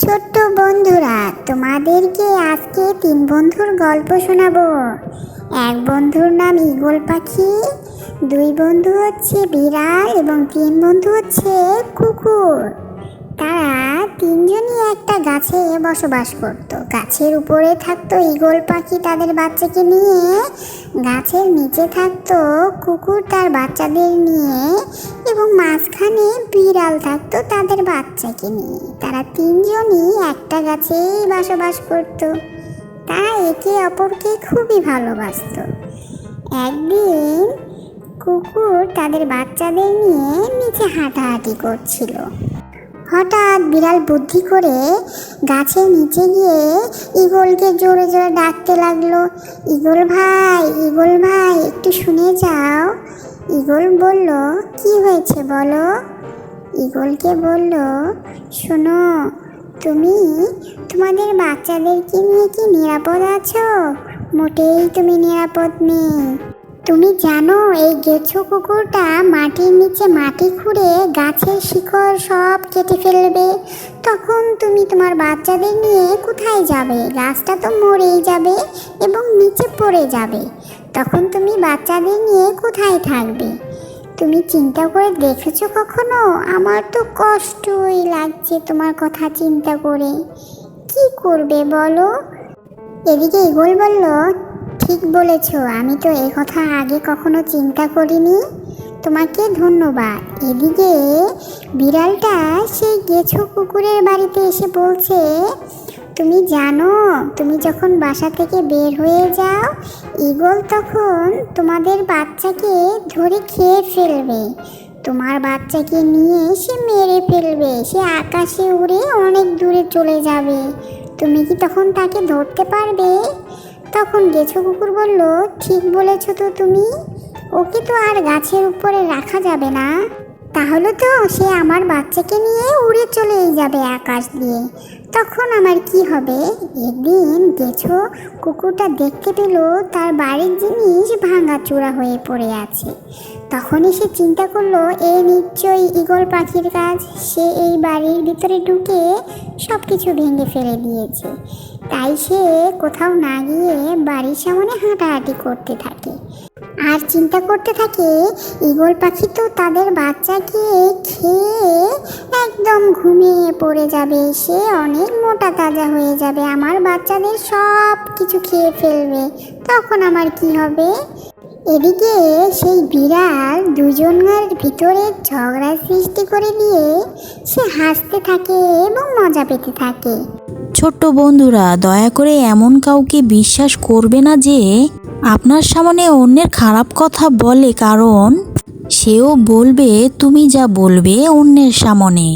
ছোট্ট বন্ধুরা, তোমাদেরকে আজকে 3 বন্ধুর গল্প শোনাবো। এক বন্ধুর নাম ঈগল পাখি, 2 বন্ধু হচ্ছে বিড়াল এবং 3 বন্ধু হচ্ছে কুকুর। তারা 3 জনই একটা গাছে বসবাস করত। গাছের উপরে থাকতো ঈগল পাখি তাদের বাচ্চাকে নিয়ে, গাছের নিচে থাকতো কুকুর তার বাচ্চাদের নিয়ে, এবং মাঝখানে বিড়াল থাকতো তাদের বাচ্চাকে নিয়ে। তারা 3 জনই একটা গাছেই বসবাস করত। তারা একে অপরকে খুবই ভালোবাসতো। একদিন কুকুর তাদের বাচ্চাদের নিয়ে নিচে হাঁটাহাঁটি করছিল। হঠাৎ বিড়াল বুদ্ধি করে গাছের নিচে গিয়ে ঈগলকে জোরে জোরে ডাকতে লাগলো, ঈগল ভাই একটু শুনে যাও। ঈগল বলল, কি হয়েছে বলো। ঈগলকে বলল, শোনো, তুমি তোমাদের বাচ্চাদেরকে নিয়ে কি নিরাপদ আছো? মোটেই তুমি নিরাপদ নেই। তুমি জানো এই গেছো কুকুরটা মাটির নিচে মাটি খুঁড়ে গাছের শিকড় সব কেটে ফেলবে। তখন তুমি তোমার বাচ্চাদের নিয়ে কোথায় যাবে? গাছটা তো মরেই যাবে এবং নিচে পড়ে যাবে। তখন তুমি বাচ্চাদের নিয়ে কোথায় থাকবে? তুমি চিন্তা করে দেখেছো কখনো? আমার তো কষ্টই লাগছে তোমার কথা চিন্তা করে। কি করবে বলো? এদিকে ঈগল বলল, ঠিক বলেছ, আমি তো এই কথা আগে কখনো চিন্তা করিনি, তোমাকে ধন্যবাদ। এদিকে বিড়ালটা সেই গেছো কুকুরের বাড়িতে এসে বলছে, তুমি জানো, তুমি যখন বাসা থেকে বের হয়ে যাও, ঈগল তখন তোমাদের বাচ্চাকে ধরে খেয়ে ফেলবে। তোমার বাচ্চাকে নিয়ে সে মেরে ফেলবে, সে আকাশে উড়ে অনেক দূরে চলে যাবে। তুমি কি তখন তাকে ধরতে পারবে? তখন গেছো কুকুর বলল, ঠিক বলেছ তো তুমি, ওকে তো আর গাছের উপরে রাখা যাবে না, তাহলে তো সে আমার বাচ্চাকে নিয়ে উড়ে চলেই যাবে আকাশ দিয়ে। তখন আমার কি হবে? একদিন গেছো কুকুরটা দেখতে পেল তার বাড়ির জিনিস ভাঙাচোরা হয়ে পড়ে আছে। তখনই সে চিন্তা করলো, এ নিশ্চয়ই ঈগল পাখির কাজ। সে এই বাড়ির ভিতরে ঢুকে সব কিছু ভেঙে ফেলে দিয়েছে। তাই সে কোথাও না গিয়ে বাড়ির সামনে হাঁটাহাঁটি করতে থাকে আর চিন্তা করতে থাকে, ঈগল পাখি তো তাদের বাচ্চাকে খেয়ে একদম ঘুমিয়ে পড়ে যাবে, সে অনেক মোটা তাজা হয়ে যাবে, আমার বাচ্চাদের সব কিছু খেয়ে ফেলবে। তখন আমার কি হবে? এদিকে সেই বিড়াল দুজনের ভিতরে ঝগড়া সৃষ্টি করে দিয়ে সে হাসতে থাকে এবং মজা পেতে থাকে। ছোট্ট বন্ধুরা, দয়া করে এমন কাউকে বিশ্বাস করবে না যে আপনার সামনে অন্যের খারাপ কথা বলে, কারণ সেও বলবে তুমি যা বলবে অন্যের সামনে।